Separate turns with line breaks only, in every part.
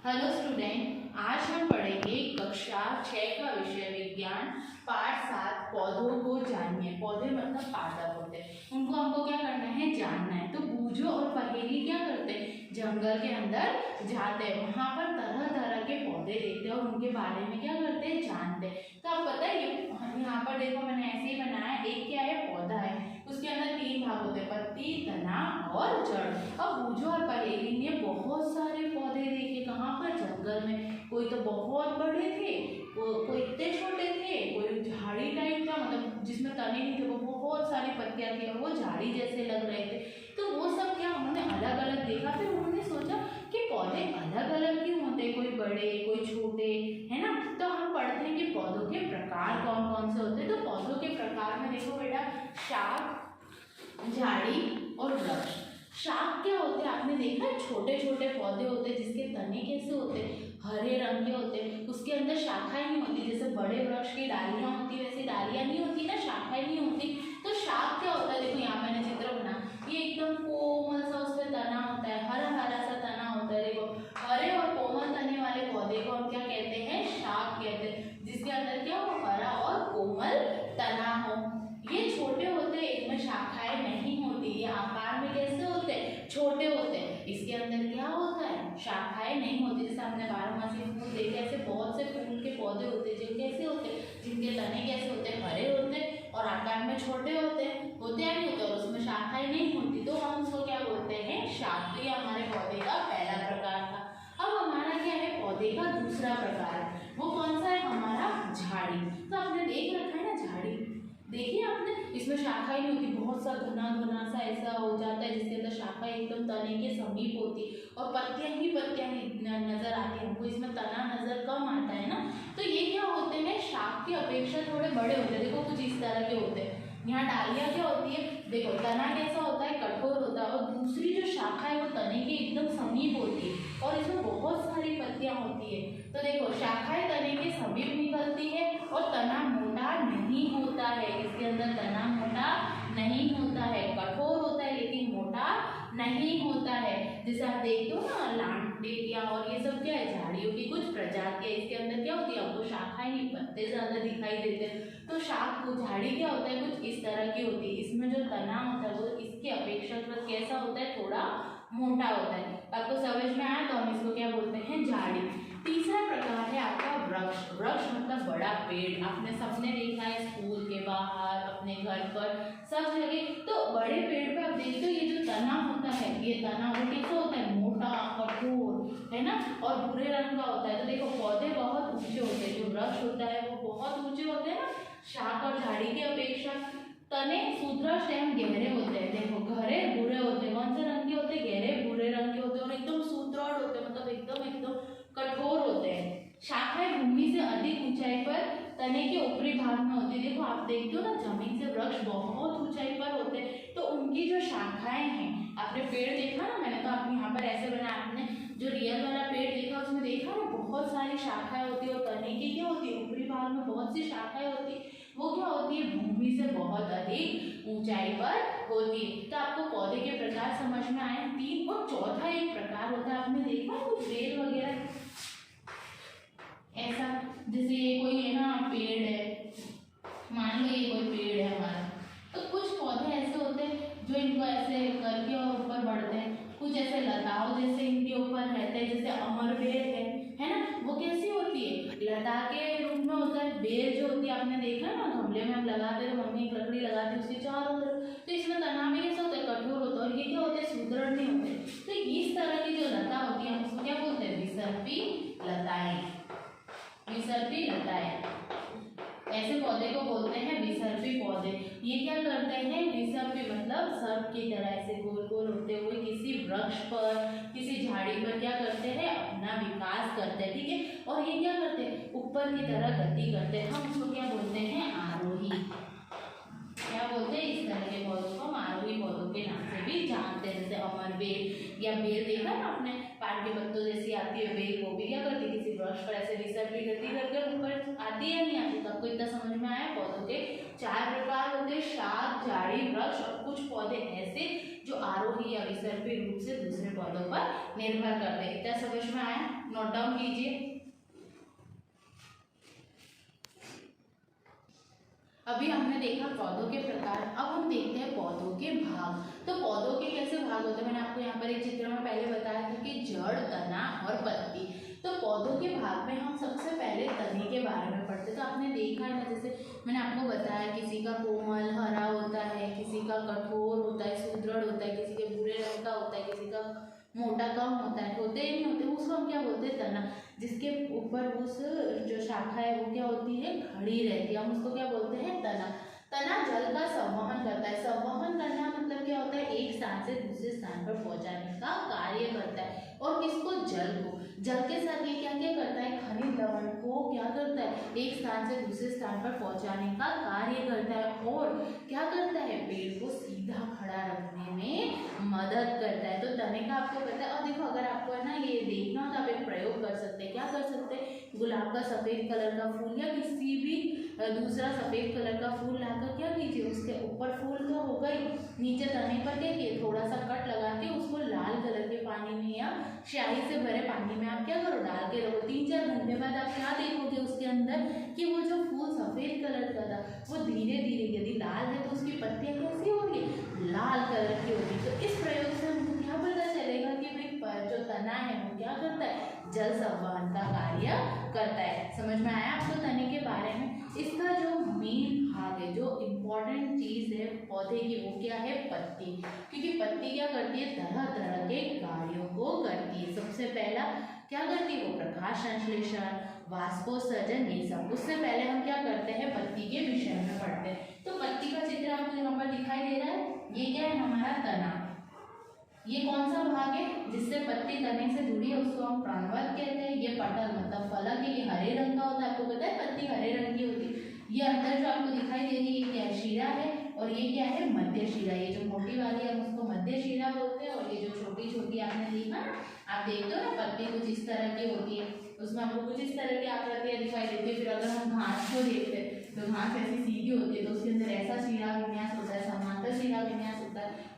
Hello student, आज हम पढ़ेंगे कक्षा 6 का विषय विज्ञान पाठ 7 पौधों को जानिए। पौधे मतलब पादप होते हैं, उनको हमको क्या करना है, जानना है। तो बूझो और पहेली क्या करते हैं, जंगल के अंदर जाते हैं, वहाँ पर तरह तरह के पौधे देखते हैं और उनके बारे में क्या करते हैं, जानते हैं। तो आप पता है यहाँ पर देखो, मैंने ऐसे ही बनाया। एक क्या है, पौधा है, उसके अंदर 3 भाग होते हैं, पत्ती, तना और जड़। अब बूझो और पहेली ने बहुत सारे पौधे देखे, कहाँ पर, जंगल में। कोई तो बहुत बड़े थे, कोई इतने छोटे थे, कोई झाड़ी टाइप का, मतलब जिसमें तने नहीं थे, वो बहुत सारी पत्तियां थी और वो झाड़ी जैसे लग रहे थे। तो वो सब क्या उन्होंने अलग अलग देखा। फिर उन्होंने सोचा कि पौधे अलग अलग क्यों होते, कोई बड़े कोई छोटे, है ना। तो हम पढ़ते हैं कि पौधों के प्रकार कौन कौन से होते हैं। तो पौधों के प्रकार में देखो बेटा, शाख, झाड़ी और वृक्ष। शाख क्या होते हैं, आपने देखा है, छोटे छोटे पौधे होते हैं जिसके तने कैसे होते हैं, हरे रंग के होते हैं, उसके अंदर शाखाएं नहीं होती। जैसे बड़े वृक्ष की डालियां होती है, वैसे डालियां नहीं होती ना, शाखाएं नहीं होती। तो शाख क्या होता है, देखो यहाँ मैंने चित्र बना, ये एकदम कोमल सा उस पर तना होता है, हरा हरा सा तना होता है। देखो हरे और कोमल तने वाले पौधे को हम क्या कहते हैं, शाख कहते हैं, जिसके अंदर क्या हो, हरा और कोमल तना हो। ये छोटे होते हैं, इनमें शाखाएं नहीं होती। ये आकार में कैसे होते हैं, छोटे होते हैं। इसके अंदर क्या होता है, शाखाएं नहीं होती। जैसे हमने बारहमासी फूल देखे, ऐसे बहुत से फूल के पौधे होते हैं जो कैसे होते हैं, जिनके तने कैसे होते हैं, हरे होते हैं और आकार में छोटे होते हैं, होते या नहीं होते, और उसमें शाखाएं नहीं होती। तो हम उसको क्या बोलते हैं, शाख। तो ये हमारे पौधे का पहला प्रकार था। अब हमारा क्या है, पौधे का दूसरा प्रकार है, वो कौन सा है, हमारा झाड़ी। तो आपने देख रखा है ना झाड़ी, देखिए आपने, इसमें शाखाएं नहीं होती, बहुत सा घना घना सा ऐसा हो जाता है जिसके अंदर शाखाएं एकदम तने के समीप होती और पत्तियां ही पत्तियां नजर आती है हमको, इसमें तना नजर कम आता है ना। तो ये क्या होते हैं, शाख की अपेक्षा थोड़े बड़े होते हैं। देखो कुछ इस तरह के होते हैं। यहाँ डालियां क्या होती है, देखो तना कैसा होता है, कठोर होता है, और दूसरी जो शाखा है वो तने के एकदम समीप होती है और इसमें बहुत सारी पत्तियां होती है। तो देखो शाखाएं तने के समीप निकलती है और तना मोटा नहीं होता है, इसके अंदर तना मोटा नहीं होता है, कठोर होता है लेकिन मोटा नहीं होता है। जैसे आप देखते हो ना, लांटेटिया और ये सब क्या है, झाड़ियों की कुछ प्रजातियां, इसके अंदर क्या होती है, आपको शाखाएं नहीं, पत्ते ज्यादा दिखाई देते हैं। तो शाख को झाड़ी क्या होता है, कुछ इस तरह की होती है। इसमें जो तना होता है वो इसकी अपेक्षाकृत कैसा होता है, थोड़ा मोटा होता है। आपको समझ में आया, तो हम इसको क्या बोलते हैं, झाड़ी। तीसरा प्रकार है आपका वृक्ष। वृक्ष मतलब बड़ा पेड़। आपने सबने देखा है, स्कूल के बाहर, अपने घर पर, सब जगह। तो बड़े पेड़ पे आप देखते हो, ये जो तना होता है, ये तना वो कैसा होता है, मोटा, कठोर, है ना, और भूरे रंग का होता है। तो देखो पौधे बहुत ऊंचे होते हैं, जो वृक्ष होता है वो बहुत ऊंचे होते हैं ना, शाख और झाड़ी की अपेक्षा। तने सूत्रष्ट एवं गहरे होते हैं। देखो गहरे भूरे होते हैं, कौन से रंग के होते हैं, गहरे भूरे रंग के होते हैं, और एकदम सूत्रौड़ होते हैं, मतलब एकदम एकदम कठोर होते हैं। शाखाएं भूमि से अधिक ऊंचाई पर तने के ऊपरी भाग में होती है। देखो आप देखते हो ना, जमीन से वृक्ष बहुत ऊंचाई पर होते हैं, तो उनकी जो शाखाएं हैं, आपने पेड़ देखा ना, मैंने तो आपको यहाँ पर ऐसे बनाया, आपने जो रियल वाला पेड़ देखा उसमें देखा ना, बहुत सारी शाखाएं होती है, और तने की क्या होती है, ऊपरी भाग में बहुत सी शाखाएं होती है, वो क्या होती है, भूमि से बहुत अधिक ऊंचाई पर होती है। तो आपको पौधे के प्रकार समझ में आए 3। और चौथा एक प्रकार होता है, आपने देखा कुछ बेल वगैरह ऐसा, जैसे ये कोई है ना पेड़ है, मान लो ये कोई पेड़ है हमारा, तो कुछ पौधे ऐसे होते हैं जो इनको ऐसे करके और ऊपर बढ़ते हैं, कुछ ऐसे लताओं जैसे इनके ऊपर रहते हैं, जैसे अमर बेल है ना, वो कैसी होती है, लता के रूप में होता है। बेल जो होती है, आपने देखा ना, गमले में हम लगाते हैं, मम्मी एक लकड़ी लगाती है उसके चारों तरफ, तो इसमें तना भी कैसा होता है, कठोर होता है, और ये क्या होते हैं, सुदृढ़ नहीं होते। तो इस तरह की जो लता होती है हम उसको क्या बोलते हैं, विसर्पी लताएं। विसर्पी लताएं, ऐसे पौधे को बोलते हैं विसर्पी पौधे। ये क्या करते हैं, विसर्पी मतलब सर्प की तरह ऐसे गोल गोल होते हुए किसी वृक्ष पर, किसी झाड़ी पर क्या करते हैं, अपना विकास करते हैं, ठीक है। और ये क्या करते हैं, ऊपर की तरह गति करते हैं, हम उसको क्या बोलते हैं, आरोही। क्या बोलते हैं, इस तरह के पौधों को हम आरोही पौधों के नाम से भी जानते हैं। जैसे अमर बेल या बेल देखा ना आपने, पान के पत्तों जैसी आती है बेल, वो भी क्या करती है किसी वृक्ष पर ऐसे रिसर्च करके ऊपर आती है नहीं आती। तो आपको इतना समझ में आया, पौधों के 4 प्रकार होते हैं, शाख, झाड़ी, वृक्ष और कुछ पौधे ऐसे जो आरोही या विसर्पी रूप से दूसरे पौधों पर निर्भर करते हैं। इतना समझ में आया, नोट डाउन कीजिए। अभी हमने देखा पौधों के प्रकार, अब हम देखते हैं पौधों के भाग। तो पौधों के कैसे भाग होते हैं, मैंने आपको यहाँ पर एक चित्र में पहले बताया था कि जड़, तना और पत्ती। तो पौधों के भाग में हम सबसे पहले तने के बारे में पढ़ते हैं। तो आपने देखा है ना, जैसे मैंने आपको बताया किसी का कोमल हरा होता है, किसी का कठोर होता है, सुदृढ़ होता है, किसी के भूरे रंग का होता है, किसी का मोटा कम होता है, होते ही नहीं होते, उसको हम क्या बोलते हैं, तना। जिसके ऊपर उस जो शाखा है वो क्या होती है, खड़ी रहती है, हम उसको क्या बोलते हैं, तना। तना जल का संवहन करता है। संवहन करना मतलब क्या होता है, एक स्थान से दूसरे स्थान पर पहुंचाने का कार्य करता है। और किसको, जल को। जल के साथ ये क्या क्या करता है, खनिज लवण को क्या करता है, एक स्थान से दूसरे स्थान पर पहुंचाने का कार्य करता है। और क्या करता है, पेड़ को सीधा खड़ा रखने में मदद करता है। तो तने का आपको पता है। और देखो, अगर आपको है ना ये देखना हो तो आप एक प्रयोग कर सकते हैं। क्या कर सकते हैं, गुलाब का सफेद कलर का फूल या किसी भी दूसरा सफेद कलर का फूल लाकर क्या कीजिए, उसके ऊपर फूल तो होगा ही, नीचे तने पर क्या किए, थोड़ा सा कट लगा के उसको लाल कलर के पानी में या स्याही से भरे पानी में आप क्या करो, डाल के रखो। 3-4 घंटे बाद आप क्या देखोगे उसके अंदर, कि वो जो फूल सफेद कलर का था वो धीरे धीरे, यदि लाल है तो उसकी पत्तियां कैसी होगी, लाल कलर की होगी। तो इस प्रयोग से हमको क्या पता चलेगा कि भाई जो तना है वो क्या करता है, जल संवहन का कार्य करता है। समझ में आया आपको तने के बारे में। इसका जो मेन भाग है, जो इम्पोर्टेंट चीज है पौधे की, वो क्या है, पत्ती। क्योंकि पत्ती क्या करती है, तरह तरह के कार्यों को करती है। सबसे पहला क्या करती है, वो प्रकाश संश्लेषण, वाष्पोत्सर्जन, ये सब। उससे पहले हम क्या करते हैं, पत्ती के विषय में पढ़ते हैं। तो पत्ती का चित्र आपको यहाँ पर दिखाई दे रहा है, ये क्या है, हमारा तना। ये कौन सा भाग है, जिससे पत्ती तने से जुड़ी है, उसको हम प्राणवध कहते हैं। ये पटल मतलब फलक है, ये हरे रंग का होता है, आपको पता है पत्ती हरे रंग की होती है। ये अंदर जो आपको दिखाई दे रही है, ये क्या है, शिरा है। और ये क्या है, मध्य शिरा। ये जो मोटी वाली है हम उसको मध्य शिरा बोलते हैं। और ये जो छोटी छोटी आपने देखा ना, आप देखते हो ना पत्ती कुछ इस तरह की होती है, उसमें आपको कुछ इस तरह की आकृतियां दिखाई देती है। फिर अगर हम घास को देखते हैं तो घास ऐसी सीधी होती है, तो उसके अंदर ऐसा शिरा विन्यास होता है, समांतर शिरा विन्यास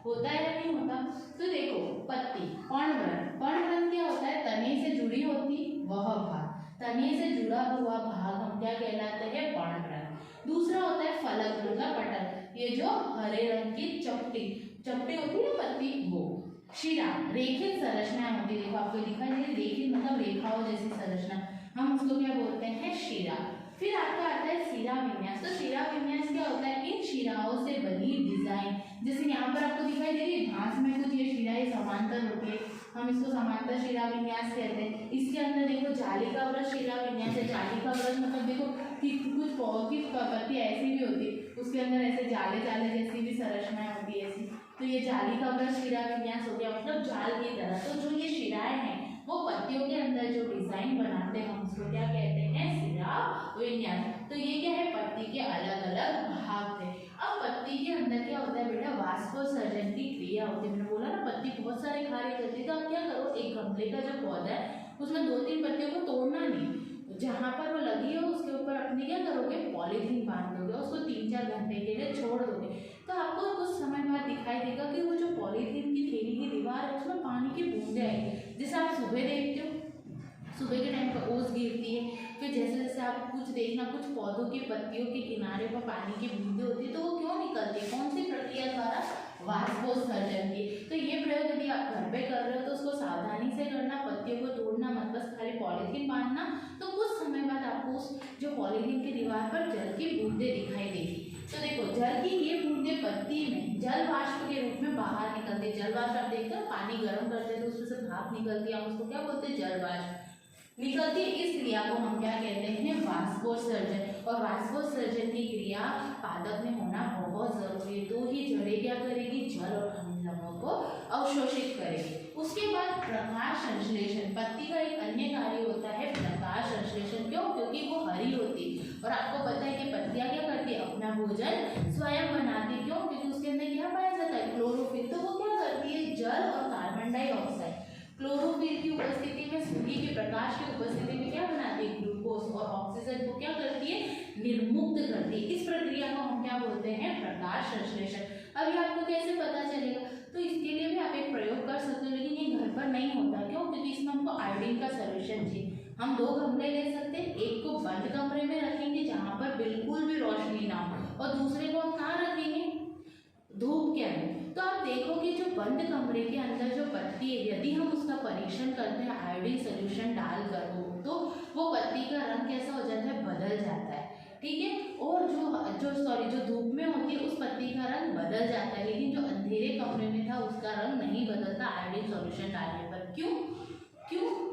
होता है या नहीं होता। तो देखो, पत्ती, पर्णवृंत, पर्णवृंत क्या होता है, तने से जुड़ी होती वह भाग, तने से जुड़ा हुआ भाग हम क्या कहलाते हैं, पर्णवृंत। दूसरा होता है फलक मतलब पटल, ये जो हरे रंग की चपटी चपटी होती है पत्ती, वो। शिरा, रेखित संरचना होती है, देखो आपको दिखाई दे रही, रेखित मतलब रेखाओं जैसी संरचना, हम उसको क्या बोलते हैं, शिरा। फिर आपका आता है शिरा विन्यास। तो शिरा विन्यास क्या होता है, इन शिराओं से बनी डिजाइन, जैसे यहाँ पर आपको दिखाई दे रही है घास में कुछ ये शिराएं समांतर होती है, हम इसको समांतर शिरा विन्यास कहते हैं। इसके अंदर देखो जाली का व्रत शिरा विन्यास है। जाली का व्रत मतलब देखो कि कुछ पौधों की पत्ती ऐसी भी होती है, उसके अंदर ऐसे जाले जाले जैसी भी संरचनाएं होती है ऐसी, तो ये जाली का व्रत शिरा विन्यास हो गया, मतलब जाल की तरह। तो जो ये शिराएं हैं वो पत्तियों के अंदर जो डिजाइन बनाते हैं, हम उसको क्या कहते हैं, शिरा विन्यास। तो ये क्या है, पत्ती के अलग अलग भाग थे। अब पत्ती के अंदर क्या होता है बेटा, वाष्पोत्सर्जन की क्रिया होती है। मैंने बोला ना पत्ती बहुत सारे कार्य करती है। तो आप क्या करो, एक गमले का जो पौधा है उसमें 2-3 पत्तियों को तोड़ना नहीं, जहाँ पर वो लगी है उसके ऊपर अपनी क्या करोगे, पॉलीथीन बांध दोगे, उसको 3-4 घंटे के लिए छोड़ दोगे। तो आपको कुछ समय बाद दिखाई देगा कि वो जो पॉलीथीन की थैली की दीवार है उसमें पानी की बूंदें आएगी। जैसे आप सुबह देखते हो, सुबह के टाइम पर ओस गिरती है, फिर जैसे जैसे आप कुछ देखना, कुछ पौधों की पत्तियों के किनारे पर पानी की बूंदें होती है, तो वो क्यों निकलती है, कौन सी प्रक्रिया द्वारा, वाष्पोत्सर्जन की। तो ये प्रयोग यदि आप घर पे कर रहे हो तो उसको सावधानी से करना, पत्तियों को तोड़ना मत, बस खाली पॉलीथीन बांधना। तो कुछ समय बाद आपको उस जो पॉलीथीन की दीवार पर जल की बूंदें दिखाई देगी। तो देखो, जल की ये बूंदें पत्ती में जल वाष्प के रूप में बाहर निकलती है। जल वाष्प आप देखते हो, पानी गर्म करते हैं तो उसमें से भाप निकलती है, हम उसको क्या बोलते हैं, जल वाष्प निकलती है। इस क्रिया को हम क्या कहते हैं, वाष्पोत्सर्जन। और वाष्पोत्सर्जन की क्रिया पादप में होना बहुत जरूरी है, तो ही जड़ें क्या करेगी, जल और खनिज लवणों को अवशोषित करेगी। उसके बाद प्रकाश संश्लेषण, पत्ती का एक अन्य कार्य होता है प्रकाश संश्लेषण। क्यों, क्योंकि वो हरी होती है और आपको पता है कि पत्तियां क्या करती है, अपना अपना भोजन स्वयं बनाती है। क्यों? क्योंकि उसके अंदर क्या पाया जाता है? क्लोरोफिल। तो वो क्या करती है? जल और कार्बन डाइऑक्साइड क्लोरोफिल की उपस्थिति में, सूर्य के प्रकाश की उपस्थिति में क्या बनाती है? ग्लूकोज और ऑक्सीजन को क्या करती है? निर्मुक्त करती है। इस प्रक्रिया को हम क्या बोलते हैं? प्रकाश संश्लेषण। अब ये आपको कैसे पता चलेगा? तो इसके लिए भी आप एक प्रयोग कर सकते हो, लेकिन ये घर पर नहीं होता। क्यों? क्योंकि इसमें हमको आयोडीन का सॉल्यूशन चाहिए। हम 2 गमले ले सकते हैं, एक को बंद कमरे में रखेंगे जहाँ पर बिल्कुल भी रोशनी ना हो, और दूसरे को हम कहाँ रखेंगे? धूप के अंदर। तो आप देखोगे जो बंद कमरे के अंदर जो पत्ती है, यदि हम उसका परीक्षण करते हैं आयोडीन सोल्यूशन डालकर, तो वो पत्ती का रंग कैसा हो जाता है? बदल जाता है। ठीक है। और जो धूप में होती है उस पत्ती का रंग बदल जाता है, लेकिन जो अंधेरे कमरे में था उसका रंग नहीं बदलता आयोडीन सोल्यूशन डालने पर। क्यों?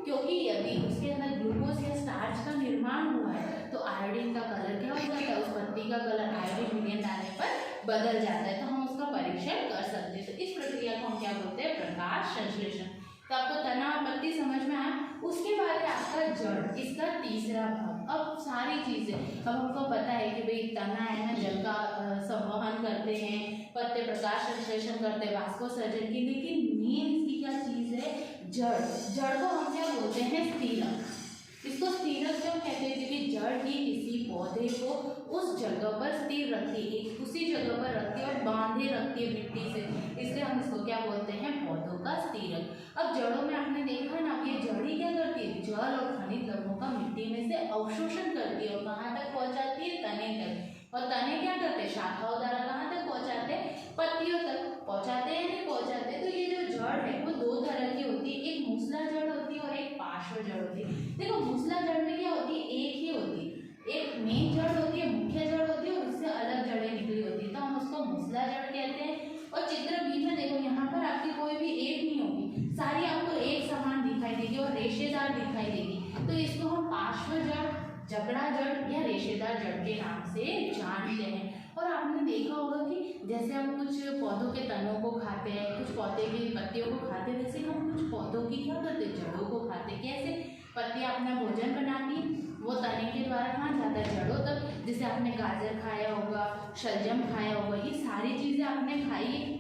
क्योंकि यदि उसके अंदर ग्लूकोज या स्टार्च का निर्माण हुआ है तो आयोडीन का कलर क्या हो जाता है? उस पत्ती का कलर आयोडीन विलयन डालने पर बदल जाता है। तो हम उसका परीक्षण कर सकते हैं। तो इस प्रक्रिया को हम क्या बोलते हैं? प्रकाश संश्लेषण। तो आपको तना और पत्ती समझ में आया। उसके बाद है आपका जड़, इसका तीसरा भाग। अब सारी चीजें, अब हमको पता है कि भाई तना है ना, जल का संवहन करते हैं, पत्ते प्रकाश संश्लेषण करते हैं वाष्पोत्सर्जन की, लेकिन मेन इसकी क्या चीज है? जड़। जड़ को हम क्या बोलते हैं? स्थिरक। इसको स्थिरक क्यों कहते हैं? क्योंकि जड़ ही किसी पौधे को उस जगह पर स्थिर रखती है, उसी जगह पर रखती है और बांधे रखती है मिट्टी से, इसलिए हम इसको क्या बोलते हैं? पौधों का स्थिरक। अब जड़ों में आपने देखा ना, ये जड़ ही क्या करती है? जल और खनिज लवणों का मिट्टी में से अवशोषण करती है और कहाँ तक पहुँचाती है? तने तक। और तने क्या करते हैं? शाखाओं द्वारा कहाँ तक पहुँचाते हैं? पत्तियों तक। पहुँचाते हैं नहीं पहुँचाते? तो ये जो जड़ है वो 2 तरह की होती है, एक मूसला जड़ होती है और एक पार्श्व जड़ होती है। देखो मूसला जड़ में क्या होती है? एक ही होती है, एक मेन जड़ होती है, मुख्य जड़ होती है, और उससे अलग जड़ें निकली होती है, तो हम उसको मूसला जड़ कहते हैं। और चित्र बी में देखो, यहाँ पर आपकी कोई भी एक नहीं होगी, सारी आपको एक समान दिखाई देगी और रेशेदार दिखाई देगी, तो इसको हम पार्श्व जड़, जकड़ा जड़ या रेशेदार जड़ के नाम से जानते हैं। और आपने देखा होगा कि जैसे हम कुछ पौधों के तनों को खाते हैं, कुछ पौधे की पत्तियों को खाते हैं, वैसे हम कुछ पौधों की क्या करते हैं? जड़ों को खाते हैं। कैसे? पत्तियां अपना भोजन बनाती हैं, वो तने के द्वारा कहाँ जाता है? जड़ों तक। जैसे आपने गाजर खाया होगा, शलजम खाया होगा, ये सारी चीजें आपने खाई है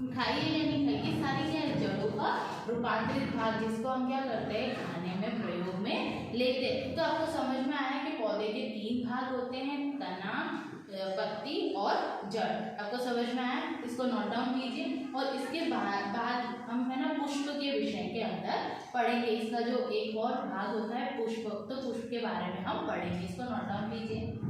या नहीं खाई? ये सारी क्या है? जड़ों का रूपांतरित भाग, जिसको हम क्या करते हैं? खाने में प्रयोग में लेते हैं। तो आपको समझ में आया कि पौधे के 3 भाग होते हैं, तना, पत्ती और जड़। आपको समझ में आया? इसको नोट डाउन कीजिए। और इसके बाद हम है ना पुष्प के विषय के अंदर पढ़ेंगे। इसका जो एक और भाग होता है पुष्प, तो पुष्प के बारे में हम पढ़ेंगे। इसको नोट डाउन कीजिए।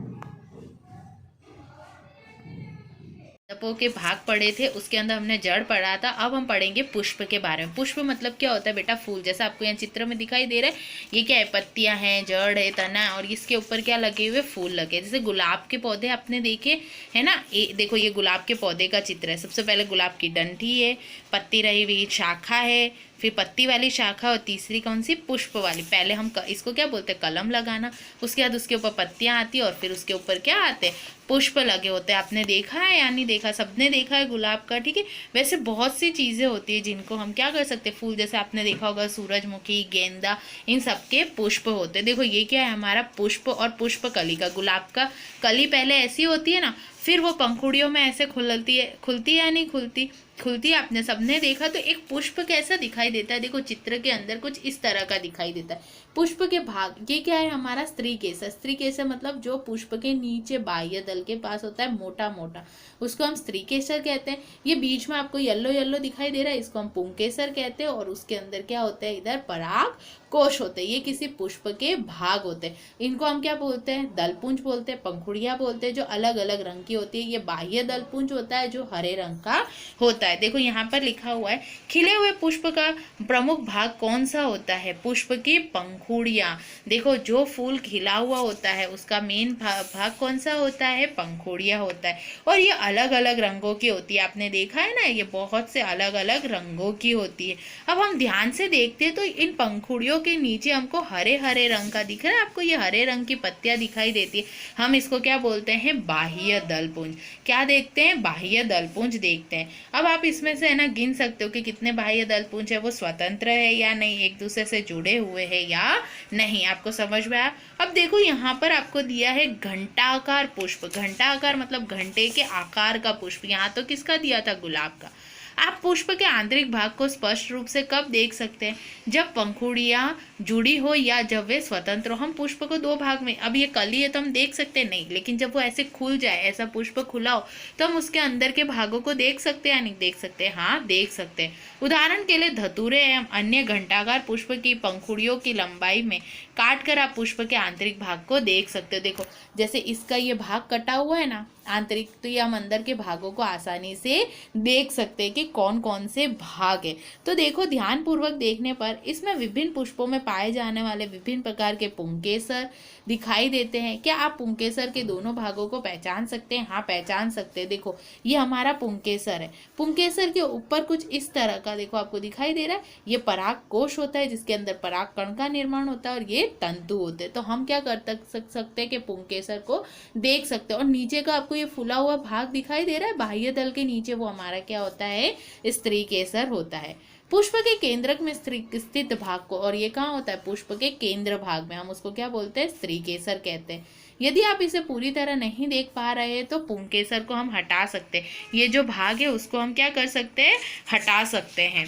पादपों के भाग पढ़े थे, उसके अंदर हमने जड़ पढ़ा था। अब हम पढ़ेंगे पुष्प के बारे में। पुष्प मतलब क्या होता है बेटा? फूल। जैसा आपको यहाँ चित्र में दिखाई दे रहा है, ये क्या है? पत्तियां हैं, जड़ है, तना, और इसके ऊपर क्या लगे हुए? फूल लगे। जैसे गुलाब के पौधे आपने देखे है ना, देखो ये गुलाब के पौधे का चित्र है। सबसे पहले गुलाब की डंठी है, पत्ती रही हुई, शाखा है, फिर पत्ती वाली शाखा, और तीसरी कौन सी? पुष्प वाली। पहले हम इसको क्या बोलते हैं? कलम लगाना। उसके बाद उसके ऊपर पत्तियां आती है और फिर उसके ऊपर क्या आते हैं? पुष्प लगे होते हैं। आपने देखा है या नहीं देखा? सबने देखा है गुलाब का, ठीक है। वैसे बहुत सी चीजें होती है जिनको हम क्या कर सकते हैं? फूल। जैसे आपने देखा होगा सूरजमुखी, गेंदा, इन सबके पुष्प होते हैं। देखो ये क्या है? हमारा पुष्प और पुष्प कली का। गुलाब का कली पहले ऐसी होती है ना, फिर वो पंखुड़ियों में ऐसे खुलती है या नहीं खुलती? खुलती। आपने सबने देखा। तो एक पुष्प कैसा दिखाई देता है? देखो चित्र के अंदर कुछ इस तरह का दिखाई देता है। पुष्प के भाग, ये क्या है? हमारा स्त्री केसर। स्त्री केसर मतलब जो पुष्प के नीचे बाह्य दल के पास होता है, मोटा मोटा, उसको हम स्त्री केसर कहते हैं। ये बीच में आपको येलो येलो दिखाई दे रहा है, इसको हम पुंकेसर कहते हैं। और उसके अंदर क्या होता है? इधर पराग कोश होते हैं। ये किसी पुष्प के भाग होते हैं। इनको हम क्या बोलते हैं? दलपुंज बोलते हैं, पंखुड़ियां बोलते हैं, जो अलग अलग रंग की होती है। ये बाह्य दलपुंज होता है जो हरे रंग का होता है। देखो यहाँ पर लिखा हुआ है, खिले हुए पुष्प का प्रमुख भाग कौन सा होता है? पुष्प की पंखुड़ियां। देखो जो फूल खिला हुआ होता है उसका मेन भाग कौन सा होता है? पंखुड़ियां होता है। और ये अलग अलग रंगों की होती है। आपने देखा है ना, ये बहुत से अलग अलग रंगों की होती है। अब हम ध्यान से देखते हैं तो इन पंखुड़ियों के नीचे हमको हरे हरे रंग का दिख रहा है। आपको ये हरे रंग की पत्तियां दिखाई देती है। हम इसको क्या बोलते हैं? बाह्य दलपुंज। क्या देखते हैं? बाह्य दलपुंज देखते हैं। अब आप आप इसमें से है ना गिन सकते हो कि कितने बाह्य दल पुंज है वो स्वतंत्र है या नहीं, एक दूसरे से जुड़े हुए हैं या नहीं। आपको समझ में आया? अब देखो यहाँ पर आपको दिया है घंटाकार पुष्प। घंटाकार मतलब घंटे के आकार का पुष्प। यहाँ तो किसका दिया था? गुलाब का। आप पुष्प के आंतरिक भाग को स्पष्ट रूप से कब देख सकते हैं? जब पंखुड़ियां जुड़ी हो या जब वे स्वतंत्र हो। हम पुष्प को दो भाग में, अब ये कली है तो हम देख सकते नहीं, लेकिन जब वो ऐसे खुल जाए, ऐसा पुष्प खुला हो, तो हम उसके अंदर के भागों को देख सकते हैं या नहीं देख सकते? हाँ, देख सकते हैं। उदाहरण के लिए धतूरे एवं अन्य घंटाकार पुष्प की पंखुड़ियों की लंबाई में काट कर आप पुष्प के आंतरिक भाग को देख सकते हो। देखो जैसे इसका ये भाग कटा हुआ है ना आंतरिक, तो ये हम अंदर के भागों को आसानी से देख सकते हैं कि कौन कौन से भाग है। तो देखो ध्यान पूर्वक देखने पर इसमें विभिन्न पुष्पों में पाए जाने वाले विभिन्न प्रकार के पुंकेसर दिखाई देते हैं। क्या आप पुंकेसर के दोनों भागों को पहचान सकते हैं? हाँ, पहचान सकते हैं। देखो ये हमारा पुंकेसर है। पुंकेसर के ऊपर कुछ इस तरह का देखो आपको दिखाई दे रहा है, ये पराग कोश होता है जिसके अंदर पराग कण का निर्माण होता है और ये तंतु होते हैं। तो हम क्या कर सकते हैं कि पुंकेसर को देख सकते हैं। और नीचे का आपको ये फूला हुआ भाग दिखाई दे रहा है बाह्य दल के नीचे, वो हमारा क्या होता है? स्त्री केसर होता है। पुष्प के केंद्रक में स्थित भाग को, और ये कहाँ होता है? पुष्प के केंद्र भाग में, हम उसको क्या बोलते हैं? स्त्री केसर कहते हैं। यदि आप इसे पूरी तरह नहीं देख पा रहे हैं तो पुंकेसर को हम हटा सकते हैं। ये जो भाग है उसको हम क्या कर सकते हैं? हटा सकते हैं।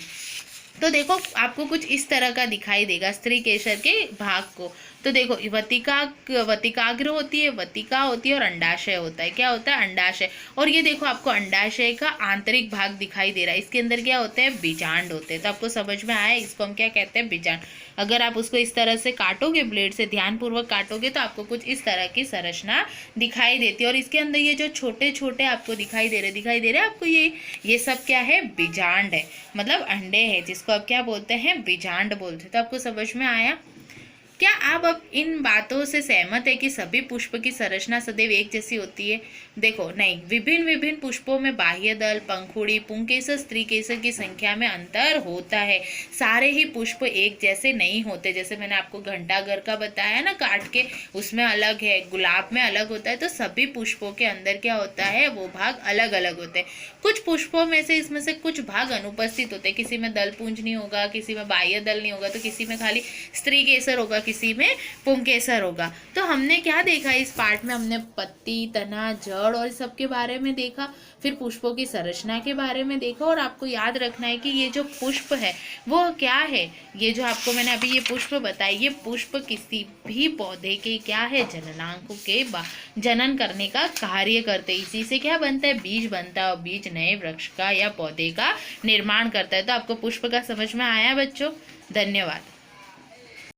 तो देखो आपको कुछ इस तरह का दिखाई देगा स्त्री केसर के भाग को। तो देखो वतिकाग्र होती है, वतिका होती है और अंडाशय होता है। क्या होता है? अंडाशय। और ये देखो आपको अंडाशय का आंतरिक भाग दिखाई दे रहा है, इसके अंदर क्या होते हैं? बीजांड होते हैं। तो आपको समझ में आया इसको हम क्या कहते हैं? बीजांड। अगर आप उसको इस तरह से काटोगे, ब्लेड से ध्यानपूर्वक काटोगे, तो आपको कुछ इस तरह की संरचना दिखाई देती है। और इसके अंदर ये जो छोटे छोटे आपको दिखाई दे रहे हैं आपको, ये सब क्या है? बीजांड है, मतलब अंडे है, जिसको आप क्या बोलते हैं? बीजांड बोलते हैं। तो आपको समझ में आया? क्या आप अब इन बातों से सहमत है कि सभी पुष्प की संरचना सदैव एक जैसी होती है? देखो नहीं, विभिन्न पुष्पों में बाह्य दल, पंखुड़ी, पुंकेसर, स्त्री केसर की संख्या में अंतर होता है। सारे ही पुष्प एक जैसे नहीं होते। जैसे मैंने आपको घंटाघर का बताया ना काट के, उसमें अलग है, गुलाब में अलग होता है। तो सभी पुष्पों के अंदर क्या होता है? वो भाग अलग अलग होते हैं। कुछ पुष्पों में से इसमें से कुछ भाग अनुपस्थित होते हैं। किसी में दल पुंज नहीं होगा, किसी में बाह्य दल नहीं होगा, तो किसी में खाली स्त्री केसर होगा, किसी में पुंकेसर होगा। तो हमने क्या देखा इस पार्ट में? हमने पत्ती, तना, जड़ और इस सब के बारे में देखा, फिर पुष्पों की संरचना के बारे में देखा। और आपको याद रखना है कि ये जो पुष्प है वो क्या है? ये जो आपको मैंने अभी ये पुष्प बताई, ये पुष्प किसी भी पौधे के क्या है? जननांगों के जनन करने का कार्य करते हैं। इसी से क्या बनता है? बीज बनता है, और बीज नए वृक्ष का या पौधे का निर्माण करता है। तो आपको पुष्प का समझ में आया बच्चों? धन्यवाद।